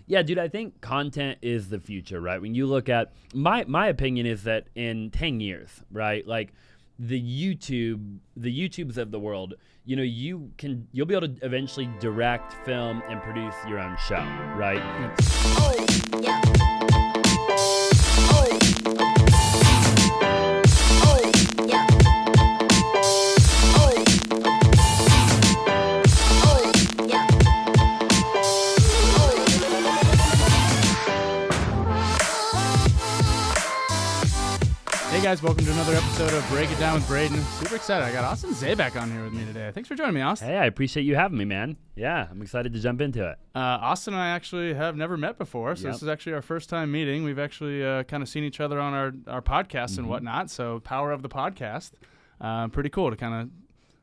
Yeah, dude, I think content is the future, right? When you look at my opinion is that in 10 years, right? Like the YouTubes of the world, you'll be able to eventually direct, film, and produce your own show, right? Oh, yeah. Hey guys, welcome to another episode of Break It Down with Braden. Super excited. I got Austin Zaback on here with me today. Thanks for joining me, Austin. Hey, I appreciate you having me, man. Yeah, I'm excited to jump into it. Austin and I actually have never met before, so This is actually our first time meeting. We've actually kind of seen each other on our podcasts and whatnot, so power of the podcast. Pretty cool to kind of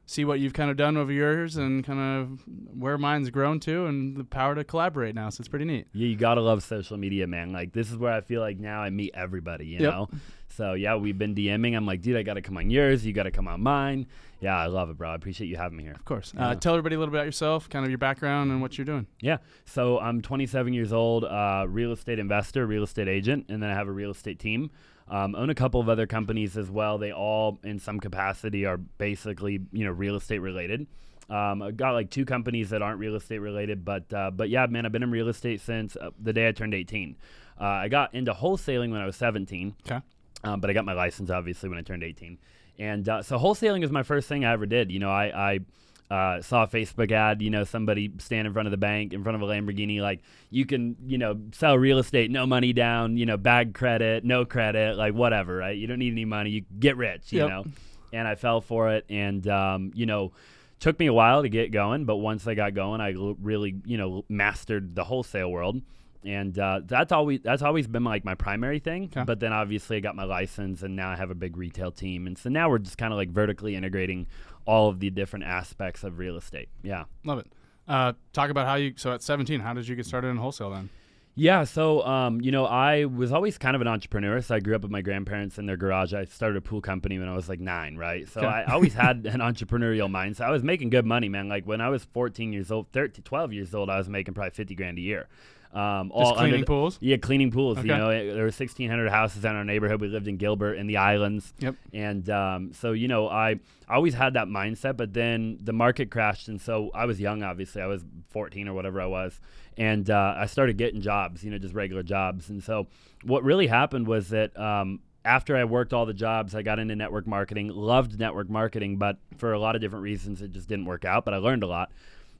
see what you've kind of done over years and kind of where mine's grown to and the power to collaborate now, so it's pretty neat. Yeah, you gotta love social media, man. Like, this is where I feel like now I meet everybody, you know? So, yeah, we've been DMing. I'm like, dude, I got to come on yours. You got to come on mine. Yeah, I love it, bro. I appreciate you having me here. Of course. Tell everybody a little bit about yourself, kind of your background and what you're doing. Yeah. So I'm 27 years old, real estate investor, real estate agent, and then I have a real estate team. Own a couple of other companies as well. They all, in some capacity, are basically, real estate related. I've got like 2 companies that aren't real estate related, but yeah, man, I've been in real estate since the day I turned 18. I got into wholesaling when I was 17. Okay. But I got my license, obviously, when I turned 18. And so wholesaling is my first thing I ever did. I saw a Facebook ad, somebody stand in front of the bank, in front of a Lamborghini, like, you can, sell real estate, no money down, bad credit, no credit, like whatever, right? You don't need any money. You get rich, you know? And I fell for it. And, took me a while to get going. But once I got going, I really, mastered the wholesale world. And that's always been like my primary thing. Okay. But then obviously I got my license and now I have a big retail team. And so now we're just kind of like vertically integrating all of the different aspects of real estate. Yeah. Love it. Talk about so at 17, how did you get started in wholesale then? Yeah, so, I was always kind of an entrepreneur. So I grew up with my grandparents in their garage. I started a pool company when I was like 9, right? So I always had an entrepreneurial mindset. I was making good money, man. Like when I was 12 years old, I was making probably 50 grand a year. Just cleaning pools? Yeah, cleaning pools. Okay. There were 1,600 houses in our neighborhood. We lived in Gilbert in the islands. Yep. And so, I always had that mindset, but then the market crashed. And so I was young, obviously. I was 14 or whatever I was. And I started getting jobs, just regular jobs. And so what really happened was that after I worked all the jobs, I got into network marketing, loved network marketing, but for a lot of different reasons, it just didn't work out. But I learned a lot.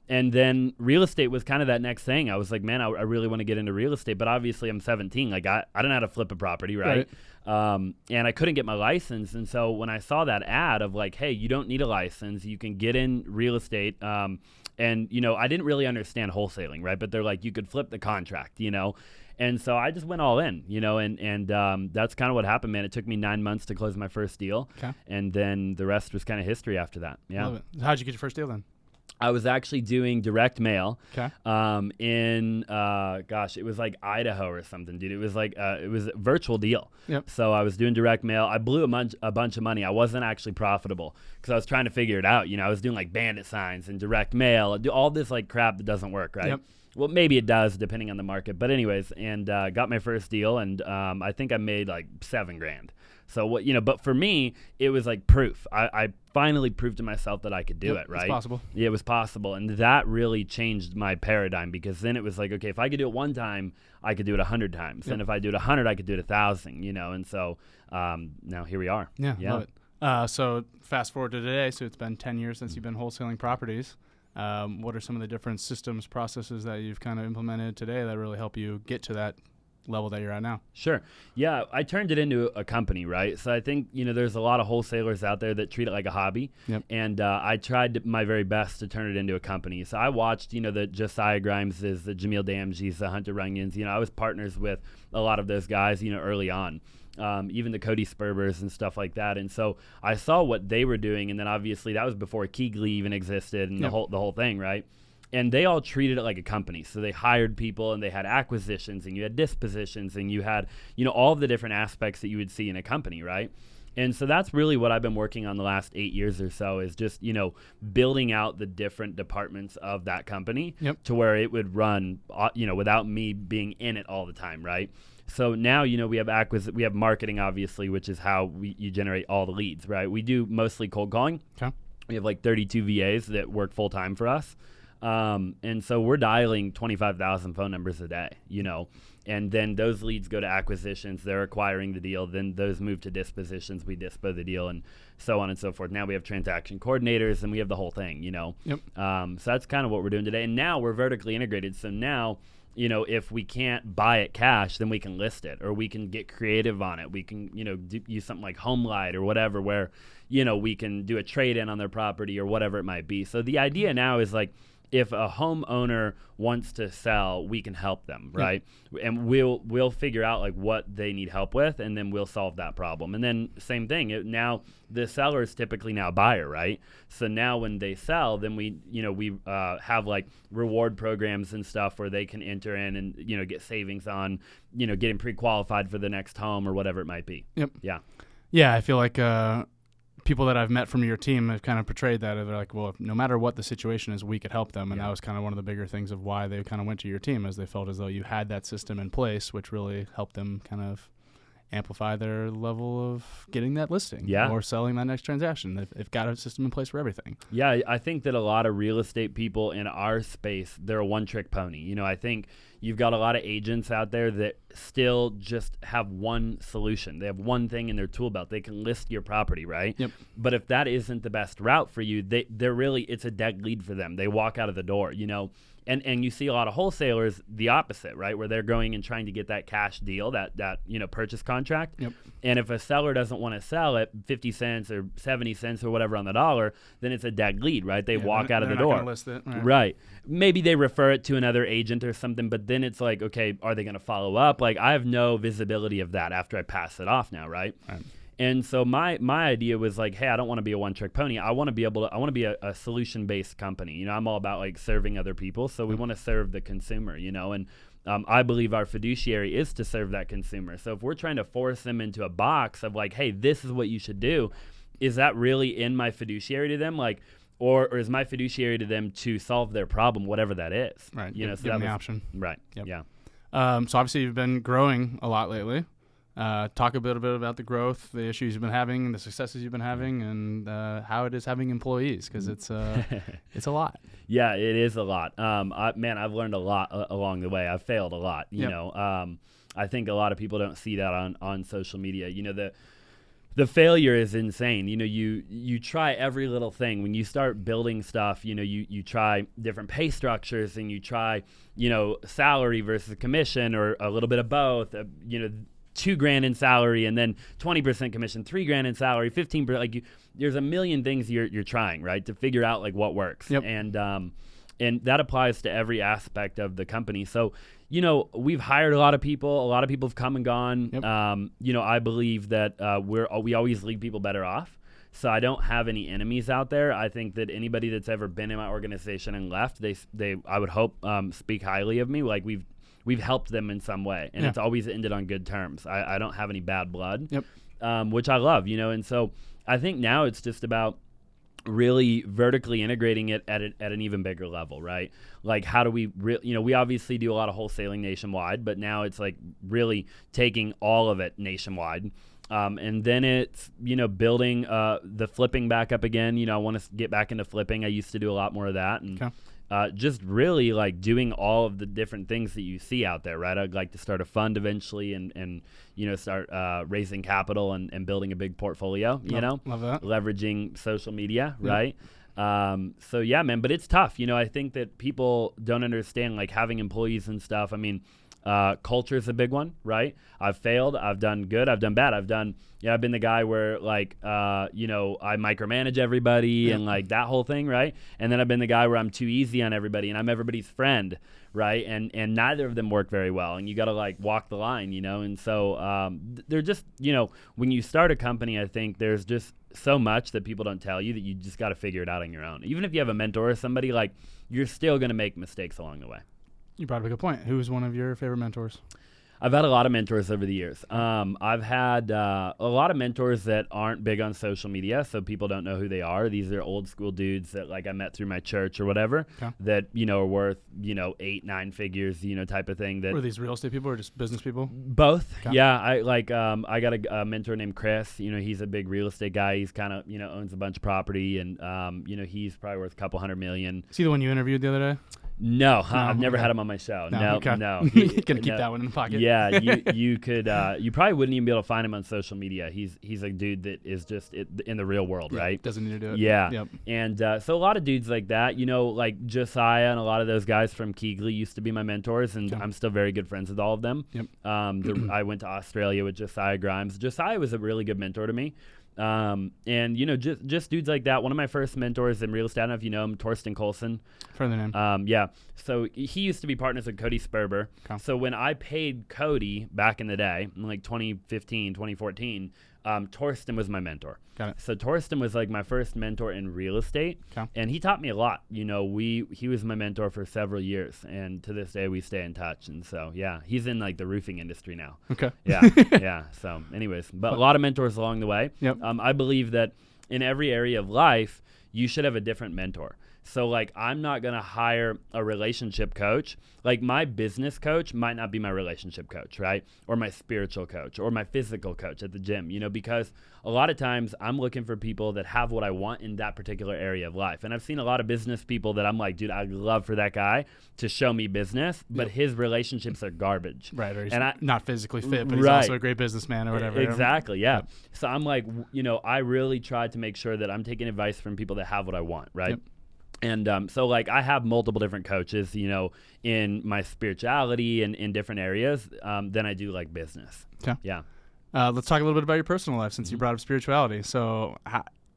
And then real estate was kind of that next thing. I was like, man, I really want to get into real estate. But obviously I'm 17. Like I don't know how to flip a property, right? And I couldn't get my license. And so when I saw that ad of like, hey, you don't need a license. You can get in real estate. And, I didn't really understand wholesaling, right? But they're like, you could flip the contract, And so I just went all in, and that's kind of what happened, man. It took me 9 months to close my first deal. Okay. And then the rest was kind of history after that. Yeah. Love it. How'd you get your first deal then? I was actually doing direct mail. Okay. It was like Idaho or something, dude. It was like it was a virtual deal. Yep. So I was doing direct mail. I blew a bunch of money. I wasn't actually profitable because I was trying to figure it out. I was doing like bandit signs and direct mail, do all this like crap that doesn't work, right? Yep. Well, maybe it does depending on the market. But anyways, and got my first deal, and I think I made like $7 grand. So but for me, it was like proof. I finally proved to myself that I could do it, right? It's possible. Yeah, it was possible. And that really changed my paradigm because then it was like, okay, if I could do it one time, I could do it 100 times. Yep. And if I do it 100, I could do it 1,000, And so now here we are. Yeah. Love it. So fast forward to today. So it's been 10 years since you've been wholesaling properties. What are some of the different systems, processes that you've kind of implemented today that really help you get to that level that you're at now? Sure. Yeah, I turned it into a company, right? So I think, there's a lot of wholesalers out there that treat it like a hobby. Yep. And I tried my very best to turn it into a company. So I watched, the Josiah Grimeses, the Jamil Damjis, the Hunter Rungions. I was partners with a lot of those guys, early on. Even the Cody Spurbers and stuff like that. And so I saw what they were doing. And then obviously that was before Keegley even existed and the whole thing, right? And they all treated it like a company. So they hired people and they had acquisitions and you had dispositions and you had, all of the different aspects that you would see in a company, right? And so that's really what I've been working on the last 8 years or so, is just, building out the different departments of that company to where it would run, without me being in it all the time, right? So now, we have marketing, obviously, which is how you generate all the leads, right? We do mostly cold calling. Okay. We have like 32 VAs that work full time for us. And so we're dialing 25,000 phone numbers a day, and then those leads go to acquisitions. They're acquiring the deal. Then those move to dispositions. We dispo the deal and so on and so forth. Now we have transaction coordinators and we have the whole thing, So that's kind of what we're doing today. And now we're vertically integrated. So now, if we can't buy it cash, then we can list it, or we can get creative on it. We can, use something like HomeLight or whatever, where, we can do a trade-in on their property or whatever it might be. So the idea now is like, if a homeowner wants to sell, we can help them, right? And we'll figure out like what they need help with, and then we'll solve that problem. And then same thing. Now the seller is typically now a buyer, right? So now when they sell, then we have like reward programs and stuff where they can enter in and get savings on getting pre-qualified for the next home or whatever it might be. Yep. Yeah. Yeah, I feel like people that I've met from your team have kind of portrayed that. They're like, well, no matter what the situation is, we could help them. And that was kind of one of the bigger things of why they kind of went to your team, as they felt as though you had that system in place, which really helped them kind of amplify their level of getting that listing or selling that next transaction. They've got a system in place for everything. Yeah, I think that a lot of real estate people in our space, they're a one-trick pony. I think you've got a lot of agents out there that still just have one solution. They have one thing in their tool belt. They can list your property, right? Yep. But if that isn't the best route for you, it's a dead lead for them. They walk out of the door, And you see a lot of wholesalers the opposite, right? Where they're going and trying to get that cash deal, that purchase contract. Yep. And if a seller doesn't want to sell at 50 cents or 70 cents or whatever on the dollar, then it's a dead lead, right? They walk out of the door. They're not gonna list it. Right. Maybe they refer it to another agent or something, but then it's like, okay, are they going to follow up? Like, I have no visibility of that after I pass it off now, right? And so my idea was like, hey, I don't want to be a one-trick pony. I want to be a solution-based company. I'm all about like serving other people. So we want to serve the consumer, and I believe our fiduciary is to serve that consumer. So if we're trying to force them into a box of like, hey, this is what you should do, is that really in my fiduciary to them? Like, or is my fiduciary to them to solve their problem, whatever that is? Right. So give them the option. Right. Yep. Yeah. So obviously you've been growing a lot lately. Talk a bit about the growth, the issues you've been having, the successes you've been having, and how it is having employees, because it's a lot. Yeah, it is a lot. I've learned a lot along the way. I've failed a lot. I think a lot of people don't see that on social media. The failure is insane. You try every little thing. When you start building stuff, you try different pay structures, and you try, salary versus commission, or a little bit of both. $2,000 in salary, and then 20% commission, $3,000 in salary, 15%. Like there's a million things you're trying, right, to figure out like what works. Yep. And that applies to every aspect of the company. So, we've hired a lot of people. A lot of people have come and gone. Yep. I believe that we always leave people better off. So I don't have any enemies out there. I think that anybody that's ever been in my organization and left, they I would hope speak highly of me. Like we've helped them in some way, and it's always ended on good terms. I don't have any bad blood, which I love, and so I think now it's just about really vertically integrating it at an even bigger level, right? Like how do we, we obviously do a lot of wholesaling nationwide, but now it's like really taking all of it nationwide. And then it's, building the flipping back up again. I want to get back into flipping. I used to do a lot more of that. And just really like doing all of the different things that you see out there, right? I'd like to start a fund eventually and start raising capital and building a big portfolio, Love that. Leveraging social media, right? So yeah, man, but it's tough. I think that people don't understand like having employees and stuff. I mean, culture is a big one, right? I've failed. I've done good. I've done bad. I've been the guy where like, I micromanage everybody and like that whole thing, right? And then I've been the guy where I'm too easy on everybody and I'm everybody's friend, right? And neither of them work very well. And you got to like walk the line, And so they're just, when you start a company, I think there's just so much that people don't tell you that you just got to figure it out on your own. Even if you have a mentor or somebody, like you're still going to make mistakes along the way. You brought up a good point. Who is one of your favorite mentors? I've had a lot of mentors over the years. I've had a lot of mentors that aren't big on social media, so people don't know who they are. These are old school dudes that like I met through my church or whatever that, are worth, 8-9 figures, type of thing. That were these real estate people or just business people? Both. Okay. Yeah. I got a mentor named Chris. He's a big real estate guy. He's kind of, owns a bunch of property and, he's probably worth a couple $100 million. See the one you interviewed the other day? No, I've never had him on my show. No. Gonna keep that one in the pocket. Yeah, you could. You probably wouldn't even be able to find him on social media. He's a dude that is just in the real world, right? Doesn't need to do it. Yeah, yep. And so a lot of dudes like that, like Josiah and a lot of those guys from Keighley used to be my mentors, and I'm still very good friends with all of them. Yep. I went to Australia with Josiah Grimes. Josiah was a really good mentor to me. And just dudes like that. One of my first mentors in real estate, I don't know if you know him, Torsten Colson. Further name. Yeah. So he used to be partners with Cody Sperber. Okay. So when I paid Cody back in the day, in like 2015, 2014, Torsten was my mentor. Got it. So Torsten was like my first mentor in real estate, and he taught me a lot. He was my mentor for several years, and to this day we stay in touch. And so yeah, he's in like the roofing industry now. Okay. Yeah, yeah. So anyways, but a lot of mentors along the way. Yep. I believe that in every area of life, you should have a different mentor. So like I'm not going to hire a relationship coach. Like my business coach might not be my relationship coach, right? Or my spiritual coach or my physical coach at the gym, because a lot of times I'm looking for people that have what I want in that particular area of life. And I've seen a lot of business people that I'm like, dude, I'd love for that guy to show me business, but his relationships are garbage. Right. Or he's not physically fit, but he's also a great businessman or whatever. Exactly. Yeah. So I'm like, I really try to make sure that I'm taking advice from people that have what I want, right? Yep. And so like I have multiple different coaches, in my spirituality and in different areas than I do like business. Okay. Yeah. Let's talk a little bit about your personal life since you brought up spirituality. So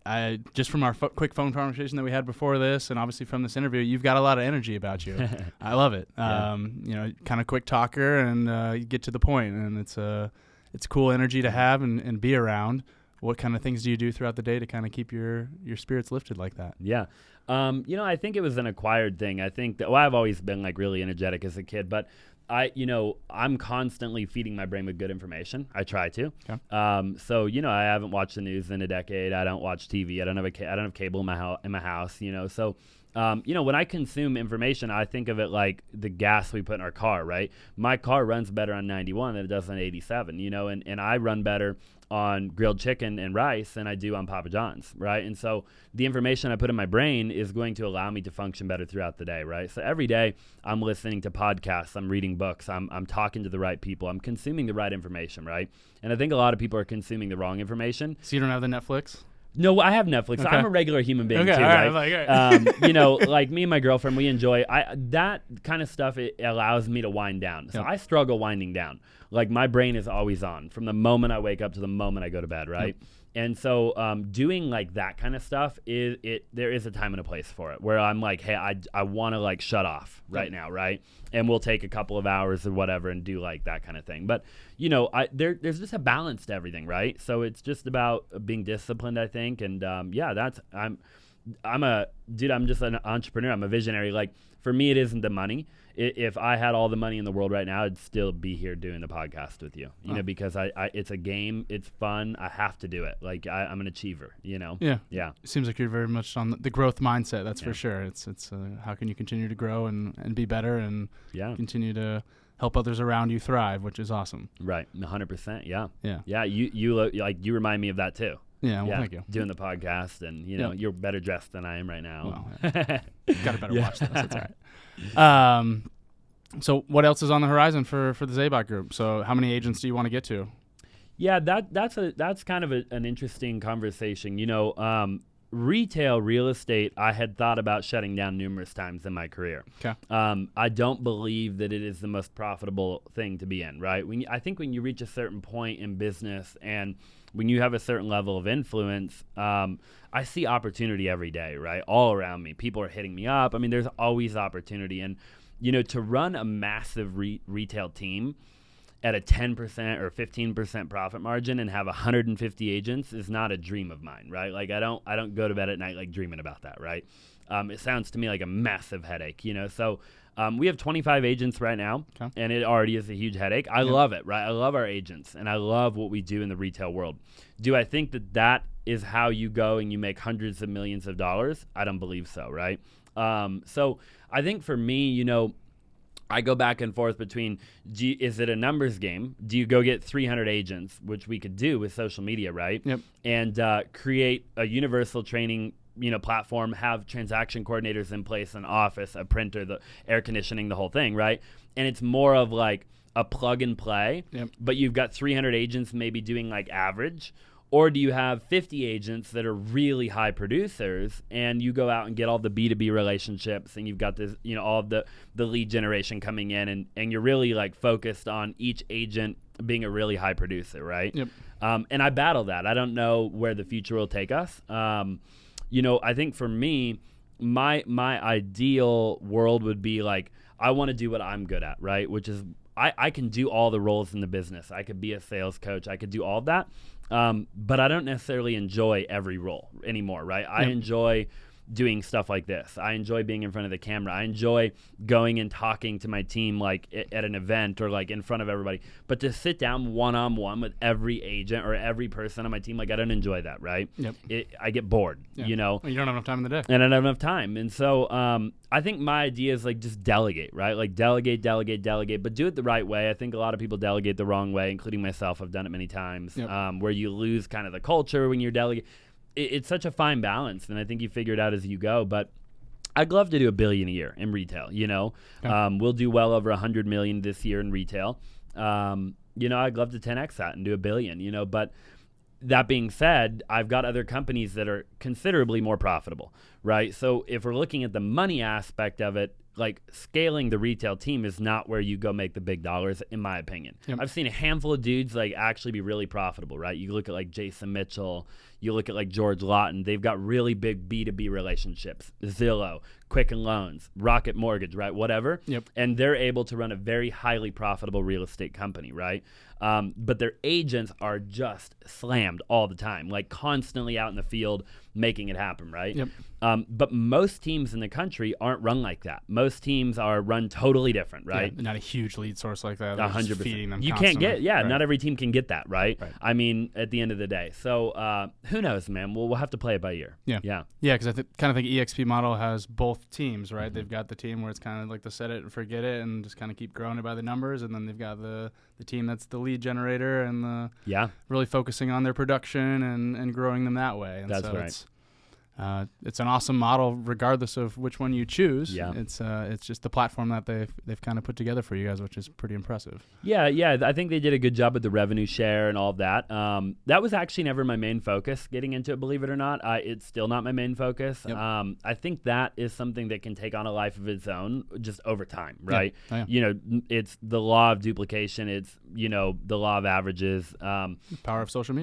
I just from our quick phone conversation that we had before this and obviously from this interview, you've got a lot of energy about you. I love it. Kind of quick talker and you get to the point, and it's cool energy to have and be around. What kind of things do you do throughout the day to kind of keep your spirits lifted like that? Yeah. I think it was an acquired thing. I think that I've always been like really energetic as a kid, but I'm constantly feeding my brain with good information. I try to. Okay. So I haven't watched the news in a decade. I don't watch TV. I don't have cable in my house. So when I consume information, I think of it like the gas we put in our car, right? My car runs better on 91 than it does on 87, and I run better on grilled chicken and rice than I do on Papa John's, right? And so the information I put in my brain is going to allow me to function better throughout the day, right? So every day I'm listening to podcasts, I'm reading books, I'm talking to the right people, I'm consuming the right information, right? And I think a lot of people are consuming the wrong information. So you don't have the Netflix? No, I have Netflix. Okay. I'm a regular human being too, all right? Like, Like me and my girlfriend, we enjoy that kind of stuff. It allows me to wind down. So I struggle winding down. Like my brain is always on from the moment I wake up to the moment I go to bed, right? Yep. And so doing like that kind of stuff there is a time and a place for it where I'm like, hey, I want to like shut off right now, right? And we'll take a couple of hours or whatever and do like that kind of thing. But there's just a balance to everything, right? So it's just about being disciplined, I think. And I'm just an entrepreneur. I'm a visionary. Like for me, it isn't the money. If I had all the money in the world right now, I'd still be here doing the podcast with you, because it's a game. It's fun. I have to do it. Like I'm an achiever, Yeah. Yeah. It seems like you're very much on the growth mindset. That's for sure. It's how can you continue to grow and be better and continue to help others around you thrive, which is awesome. Right. 100%. Yeah. Yeah. Yeah. You remind me of that too. Yeah, well, thank you. Doing the podcast, and you're better dressed than I am right now. Well, got a better watch than us. That's all right. So what else is on the horizon for the Zaback Group? So how many agents do you want to get to? Yeah, that's kind of an interesting conversation. Retail real estate, I had thought about shutting down numerous times in my career. Okay. I don't believe that it is the most profitable thing to be in, right? I think when you reach a certain point in business and when you have a certain level of influence, I see opportunity every day, right? All around me. People are hitting me up. I mean, there's always opportunity. And, to run a massive retail team at a 10% or 15% profit margin and have 150 agents is not a dream of mine, right? Like I don't go to bed at night like dreaming about that, right? It sounds to me like a massive headache, So We have 25 agents right now, and it already is a huge headache. I love it, right? I love our agents, and I love what we do in the retail world. Do I think that is how you go and you make hundreds of millions of dollars? I don't believe so, right? So I think for me, I go back and forth between, is it a numbers game? Do you go get 300 agents, which we could do with social media, right? Yep. And create a universal training platform, have transaction coordinators in place, an office, a printer, the air conditioning, the whole thing, right? And it's more of like a plug and play, but you've got 300 agents maybe doing like average. Or do you have 50 agents that are really high producers, and you go out and get all the B2B relationships, and you've got this, all of the lead generation coming in, and you're really like focused on each agent being a really high producer, right? Yep. And I battle that. I don't know where the future will take us. I think for me, my ideal world would be like, I want to do what I'm good at, right? Which is I can do all the roles in the business. I could be a sales coach. I could do all of that. But I don't necessarily enjoy every role anymore, right? I enjoy doing stuff like this. I enjoy being in front of the camera. I enjoy going and talking to my team like at an event or like in front of everybody. But to sit down one-on-one with every agent or every person on my team, like I don't enjoy that, right? Yep. I get bored, Well, you don't have enough time in the day. And I don't have enough time. And so I think my idea is like just delegate, right? Like delegate, but do it the right way. I think a lot of people delegate the wrong way, including myself. I've done it many times, where you lose kind of the culture when you're delegating. It's such a fine balance, and I think you figure it out as you go. But I'd love to do $1 billion a year in retail. We'll do well over $100 million this year in retail. I'd love to 10x that and do $1 billion. But that being said, I've got other companies that are considerably more profitable, right? So if we're looking at the money aspect of it, like scaling the retail team is not where you go make the big dollars, in my opinion. I've seen a handful of dudes like actually be really profitable, right? You look at like Jason Mitchell, you look at like George Lawton, they've got really big B2B relationships, Zillow, Quicken Loans, Rocket Mortgage, right? Whatever. And they're able to run a very highly profitable real estate company, right? But their agents are just slammed all the time, like constantly out in the field making it happen, right? But most teams in the country aren't run like that. Most teams are run totally different, right? Not a huge lead source like that. 100%. Feeding them you constantly. can't get, not every team can get that, right? I mean, at the end of the day. So who knows, man? We'll have to play it by ear. Yeah, because I kind of think EXP model has both teams, right? They've got the team where it's kind of like the set it and forget it and just kind of keep growing it by the numbers, and then they've got the team that's the lead generator and the really focusing on their production and growing them that way. And that's so right. It's an awesome model regardless of which one you choose. Yeah. It's just the platform that they've kind of put together for you guys, which is pretty impressive. Yeah, I think they did a good job with the revenue share and all of that. That was actually never my main focus getting into it, believe it or not. It's still not my main focus. I think that is something that can take on a life of its own just over time, right? It's the law of duplication. It's, the law of averages. Power of social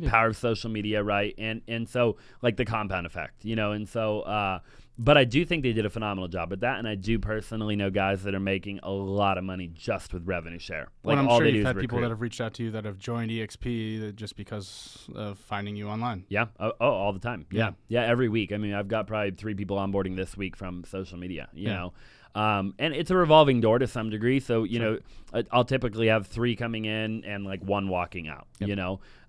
media. Right? And so like the compound effect, and so but I do think they did a phenomenal job at that, and I do personally know guys that are making a lot of money just with revenue share. Like, I'm sure you've had people that have reached out to you that have joined EXP just because of finding you online. Yeah, all the time. Yeah, every week. I mean, I've got probably 3 people onboarding this week from social media, you know. And it's a revolving door to some degree. So, I'll typically have 3 coming in and like 1 walking out,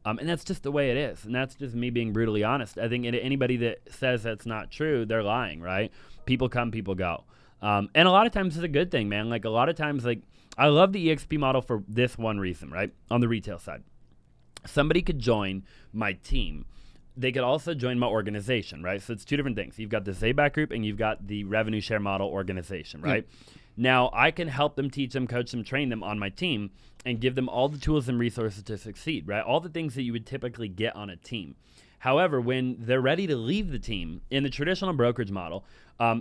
and that's just the way it is. And that's just me being brutally honest. I think anybody that says that's not true, they're lying, right? People come, people go. And a lot of times it's a good thing, man. Like a lot of times, like I love the EXP model for this one reason, right? On the retail side, somebody could join my team. They could also join my organization, right? So it's 2 different things. You've got the Zaback group and you've got the revenue share model organization, right? Now, I can help them, teach them, coach them, train them on my team and give them all the tools and resources to succeed, right? All the things that you would typically get on a team. However, when they're ready to leave the team in the traditional brokerage model,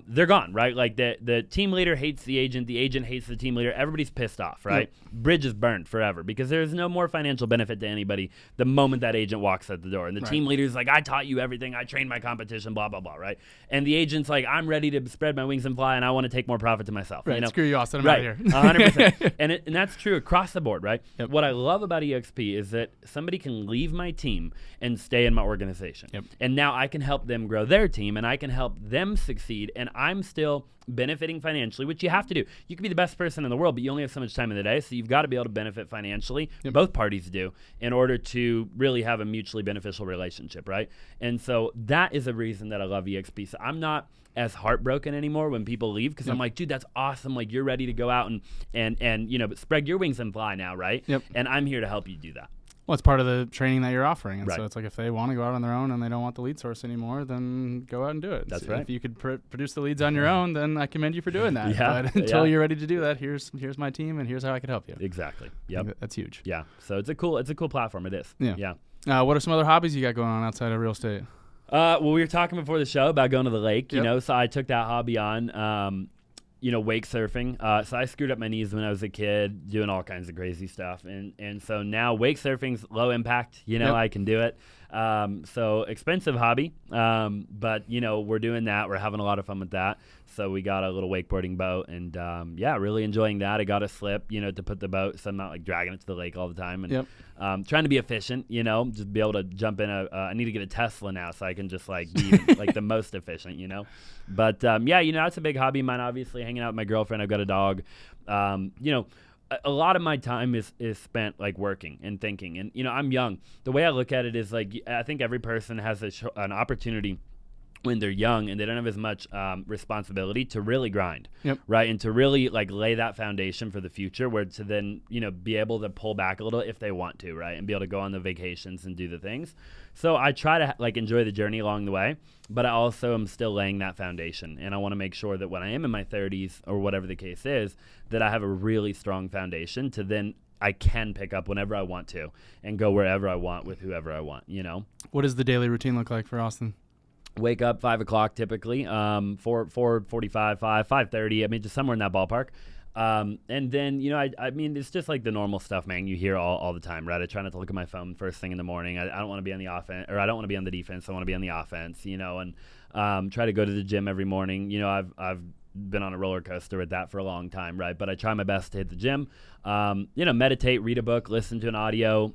they're gone, right? Like the team leader hates the agent hates the team leader. Everybody's pissed off, right? Bridge is burned forever because there's no more financial benefit to anybody the moment that agent walks out the door. And the team leader's like, I taught you everything. I trained my competition, blah, blah, blah, right? And the agent's like, I'm ready to spread my wings and fly, and I want to take more profit to myself. Right, screw you, Austin. I'm out of here. 100%. And that's true across the board, right? What I love about EXP is that somebody can leave my team and stay in my organization. And now I can help them grow their team, and I can help them succeed speed, and I'm still benefiting financially, which you have to do. You can be the best person in the world, but you only have so much time in the day, so you've got to be able to benefit financially. Yep. Both parties do, in order to really have a mutually beneficial relationship, right? And so that is a reason that I love EXP. So I'm not as heartbroken anymore when people leave, because I'm like, dude, that's awesome. Like, you're ready to go out and but spread your wings and fly now, right? Yep. And I'm here to help you do that. Well, it's part of the training that you're offering. And Right. so it's like if they want to go out on their own and they don't want the lead source anymore, then go out and do it. That's So right. If you could produce the leads on your own, then I commend you for doing that. Yeah, But until yeah. you're ready to do that, here's my team and here's how I can help you. Exactly. I Yep. think that's huge. Yeah. So it's a cool platform. It is. Yeah. Yeah. What are some other hobbies you got going on outside of real estate? Well, we were talking before the show about going to the lake, you Yep. know, so I took that hobby on, wake surfing. So I screwed up my knees when I was a kid, doing all kinds of crazy stuff. And so now wake surfing's low impact, Yep. I can do it. So expensive hobby, but, we're doing that. We're having a lot of fun with that. So we got a little wakeboarding boat and, really enjoying that. I got a slip, to put the boat, so I'm not like dragging it to the lake all the time. And Yep. trying to be efficient, just be able to jump in I need to get a Tesla now so I can just like be like the most efficient, But that's a big hobby of mine, obviously, hanging out with my girlfriend. I've got a dog. A lot of my time is spent like working and thinking. And, I'm young. The way I look at it is like, I think every person has an opportunity when they're young and they don't have as much responsibility to really grind, Yep. right? And to really like lay that foundation for the future, where to then, be able to pull back a little if they want to, right? And be able to go on the vacations and do the things. So I try to like enjoy the journey along the way, but I also am still laying that foundation. And I want to make sure that when I am in my 30s or whatever the case is, that I have a really strong foundation to then I can pick up whenever I want to and go wherever I want with whoever I want, What does the daily routine look like for Austin? Wake up 5 o'clock typically, 4:45, 5:30. I mean, just somewhere in that ballpark. And then, I mean, it's just like the normal stuff, man. You hear all the time, right? I try not to look at my phone first thing in the morning. I don't want to be on the offense, or I don't want to be on the defense. I want to be on the offense, and try to go to the gym every morning. I've been on a roller coaster with that for a long time, right? But I try my best to hit the gym, meditate, read a book, listen to an audio,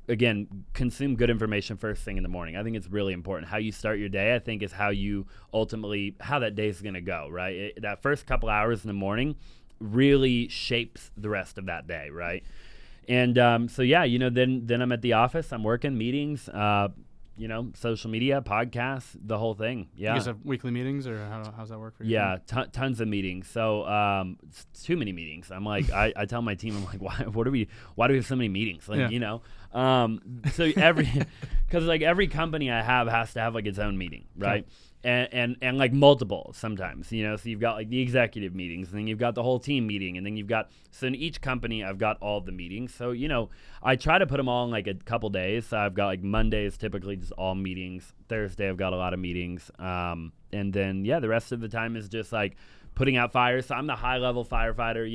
again, consume good information first thing in the morning. I think it's really important. How you start your day, I think, is how that day is going to go, right? That first couple hours in the morning really shapes the rest of that day, right? And then I'm at the office. I'm working, meetings, social media, podcasts, the whole thing. Yeah. You guys have weekly meetings, or how's that work for you? Yeah, tons of meetings. So it's too many meetings. I'm like, I tell my team, I'm like, why do we have so many meetings? Like, so because like every company I have has to have like its own meeting, right? Okay. And like multiple sometimes, so you've got like the executive meetings, and then you've got the whole team meeting, and then so in each company I've got all the meetings. So, I try to put them all in like a couple days. So I've got like Mondays typically just all meetings. Thursday I've got a lot of meetings. And then, the rest of the time is just like putting out fires. So I'm the high level firefighter,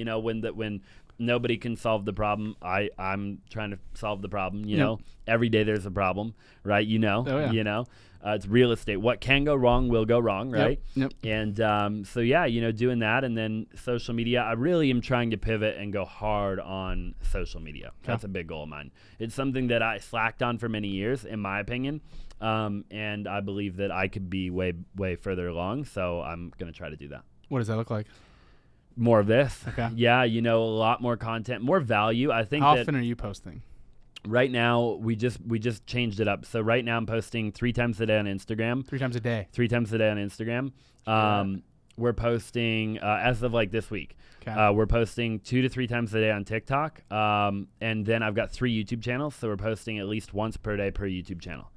when nobody can solve the problem, I'm trying to solve the problem, Every day there's a problem, right? Oh, yeah. It's real estate. What can go wrong will go wrong, right? Yep. And doing that. And then social media, I really am trying to pivot and go hard on social media. That's a big goal of mine. It's something that I slacked on for many years, in my opinion. And I believe that I could be way, way further along. So I'm going to try to do that. What does that look like? More of this. Okay. Yeah, a lot more content, more value. I think How often are you posting? Right now, we just changed it up. So right now I'm posting 3 times a day on Instagram. 3 times a day. 3 times a day on Instagram. We're posting, as of like this week, Okay. we're posting 2 to 3 times a day on TikTok. And then I've got 3 YouTube channels. So we're posting at least once per day per YouTube channel.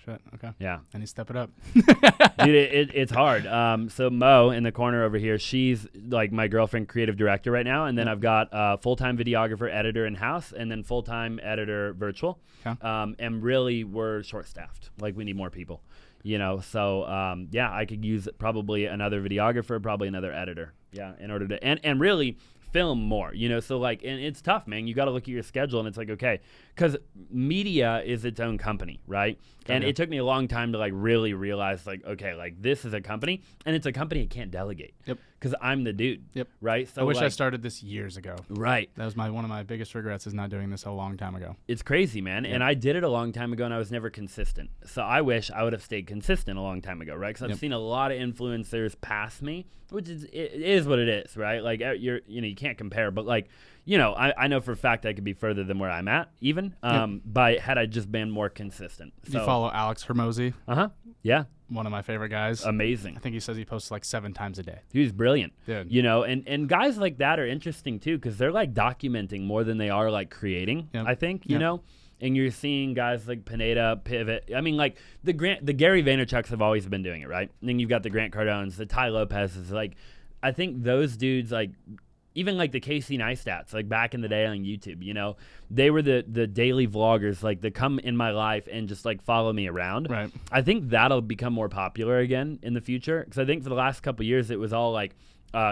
Shit. Okay. Yeah. I need to step it up. Dude, it's hard. So Mo in the corner over here, she's like my girlfriend, creative director right now. And then I've got a full-time videographer, editor in-house, and then full-time editor virtual. Okay. And really we're short-staffed. Like we need more people, So, I could use probably another videographer, probably another editor. Yeah. In order to, and really film more, so like, and it's tough, man. You got to look at your schedule, and it's like, okay, because media is its own company, right? And it took me a long time to like really realize like, okay, like this is a company, and it's a company I can't delegate. Yep. because I'm the dude. Yep. Right. So I wish I like, started this years ago. right. That was one of my biggest regrets is not doing this a long time ago. It's crazy, man. Yep. And I did it a long time ago, and I was never consistent. So I wish I would have stayed consistent a long time ago, right? Because I've seen a lot of influencers pass me, which is it is what it is, right? Like you can't compare, but like I know for a fact I could be further than where I'm at, even by had I just been more consistent. Do you follow Alex Hermosi? Yeah. One of my favorite guys. Amazing. I think he says he posts like 7 times a day. He's brilliant. Dude. And guys like that are interesting too because they're like documenting more than they are like creating. I think you know, and you're seeing guys like Pineda, Pivot. I mean, like the Gary Vaynerchuks have always been doing it, right? And then you've got the Grant Cardones, the Ty Lopez's. Like, I think those dudes like. Even like the Casey Neistats, like back in the day on YouTube, they were the daily vloggers, like that come in my life and just like follow me around. Right. I think that'll become more popular again in the future because I think for the last couple of years it was all like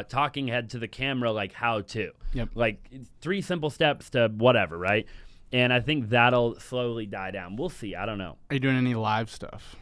talking head to the camera, like how to, like 3 simple steps to whatever, right? And I think that'll slowly die down. We'll see. I don't know. Are you doing any live stuff?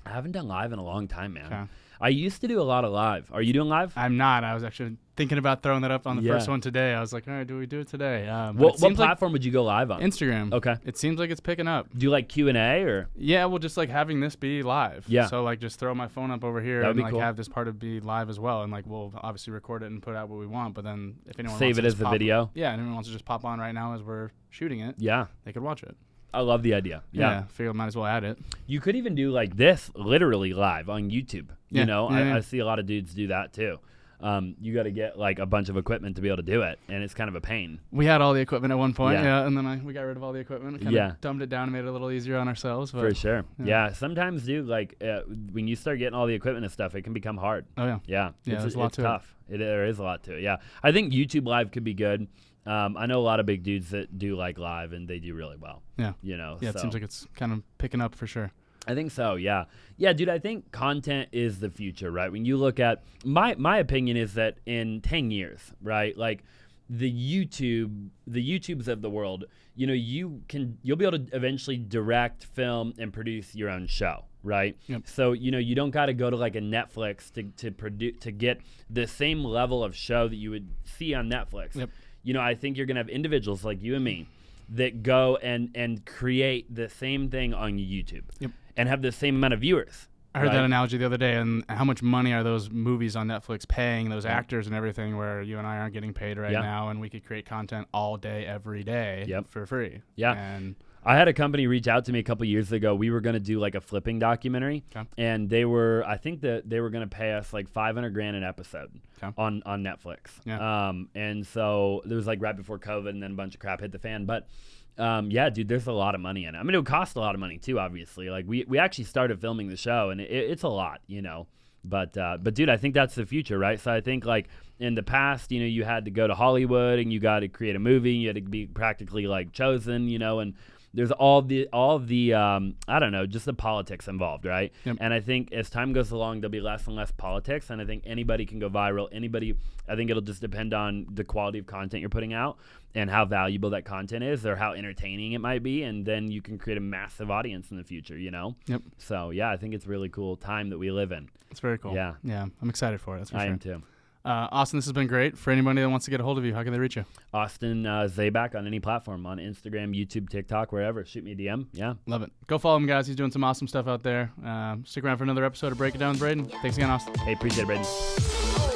I haven't done live in a long time, man. Okay. I used to do a lot of live. Are you doing live? I'm not. I was actually thinking about throwing that up on the first one today. I was like, all right, do we do it today? What platform would you go live on? Instagram. Okay. It seems like it's picking up. Do you like Q&A or? Yeah, well, just like having this be live. Yeah. So like just throw my phone up over here That would and be like cool. have this part of be live as well. And like we'll obviously record it and put out what we want. But then if anyone Save wants it to as just the pop- video? Yeah, and anyone wants to just pop on right now as we're shooting it, Yeah. they could watch it. I love the idea. Yeah. Figure might as well add it. You could even do like this literally live on YouTube. Yeah. I see a lot of dudes do that too. You got to get like a bunch of equipment to be able to do it, and it's kind of a pain. We had all the equipment at one point, Yeah. and then we got rid of all the equipment. Kind of dumbed it down and made it a little easier on ourselves. But For sure. yeah. Yeah. Sometimes, dude, like when you start getting all the equipment and stuff, it can become hard. Oh yeah. Yeah. There's a lot it's to tough. There is a lot to it. Yeah. I think YouTube Live could be good. I know a lot of big dudes that do like live, and they do really well. Yeah. Yeah. It seems like it's kind of picking up for sure. I think so, yeah. Yeah, dude, I think content is the future, right? When you look at my opinion is that in 10 years, right? Like the YouTubes of the world, you'll be able to eventually direct, film, and produce your own show, right? Yep. So, you don't got to go to like a Netflix to get the same level of show that you would see on Netflix. Yep. I think you're going to have individuals like you and me that go and create the same thing on YouTube. Yep. And have the same amount of viewers. I heard that analogy the other day, and how much money are those movies on Netflix paying those actors and everything where you and I aren't getting paid right now, and we could create content all day, every day for free. Yeah. And I had a company reach out to me a couple years ago. We were going to do like a flipping documentary, and I think that they were going to pay us like $500,000 an episode on Netflix. Yeah. And so it was like right before COVID, and then a bunch of crap hit the fan. But yeah, dude, there's a lot of money in it. I mean, it would cost a lot of money too, obviously. Like we actually started filming the show, and it's a lot, But dude, I think that's the future, right? So I think like in the past, you had to go to Hollywood and you got to create a movie. You had to be practically like chosen, and there's all the I don't know, just the politics involved, right? Yep. And I think as time goes along, there'll be less and less politics, and I think anybody can go viral. I think it'll just depend on the quality of content you're putting out and how valuable that content is or how entertaining it might be, and then you can create a massive audience in the future, Yep. So yeah, I think it's a really cool time that we live in. It's very cool. Yeah. Yeah, I'm excited for it. That's for I sure. am too. Austin, this has been great. For anybody that wants to get a hold of you, how can they reach you? Austin Zaback on any platform, on Instagram, YouTube, TikTok, wherever. Shoot me a DM. Yeah. Love it. Go follow him, guys. He's doing some awesome stuff out there. Stick around for another episode of Break It Down with Braden. Thanks again, Austin. Hey, appreciate it, Braden.